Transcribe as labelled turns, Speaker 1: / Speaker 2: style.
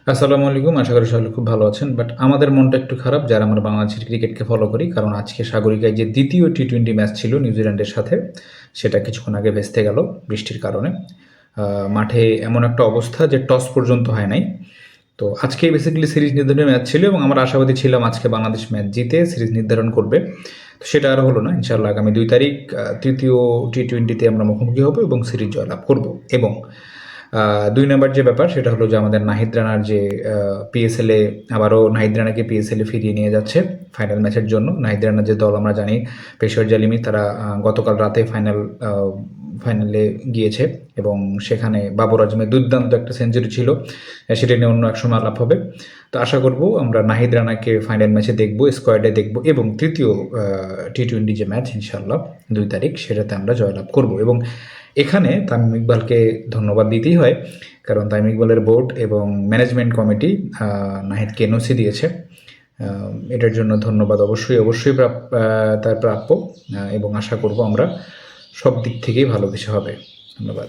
Speaker 1: আসসালামু আলাইকুম। আশা করি সকলে খুব ভালো আছেন। বাট আমাদের মনটা একটু খারাপ যারা আমরা বাংলাদেশের ক্রিকেটকে ফলো করি। কারণ আজকে সাগরিকায় যে ২য় টি-20 ম্যাচ ছিল নিউজিল্যান্ডের সাথে, সেটা কিছুক্ষণ আগে ভেস্তে গেল বৃষ্টির কারণে। মাঠে এমন একটা অবস্থা যে টস পর্যন্ত হয় নাই। তো আজকেই বেসিক্যালি সিরিজ নির্ধারণী ম্যাচ ছিল এবং আমরা আশাবাদী ছিলাম আজকে বাংলাদেশ ম্যাচ জিতে সিরিজ নির্ধারণ করবে। তো সেটা আর হলো না। ইনশাআল্লাহ আগামী ২ তারিখ ৩য় টি-20তে আমরা মুখোমুখি হব এবং সিরিজ জয়লাভ করব। এবং ২ নাম্বার যে ব্যাপার সেটা হলো যে আমাদের নাহিদ রানার যে পিএসএলে আবারও নাহিদ রানাকে পিএসএলে ফিরিয়ে নিয়ে যাচ্ছে ফাইনাল ম্যাচের জন্য। নাহিদ রানার যে দল আমরা জানি পেশোয়ার জালিমি, তারা গতকাল রাতে ফাইনালে গিয়েছে এবং সেখানে বাবর আজমের দুর্দান্ত একটা সেঞ্চুরি ছিল। সেটা নিয়ে অন্য এক সময় আলাপ হবে। তো আশা করব আমরা নাহিদ রানাকে ফাইনাল ম্যাচে দেখব, স্কোয়াডে দেখব এবং তৃতীয় টি-20 যে ম্যাচ ইনশাআল্লাহ ২ তারিখ সেটাতে আমরা জয়লাভ করব। এবং এখানে তামিম ইকবালকে ধন্যবাদ দিতেই হয়, কারণ তামিম ইকবালের বোর্ড এবং ম্যানেজমেন্ট কমিটি নাহিদকে এনওসি দিয়েছে। এটার জন্য ধন্যবাদ অবশ্যই তার প্রাপ্য। এবং আশা করব আমরা সব দিক থেকেই ভালো কিছু হবে। ধন্যবাদ।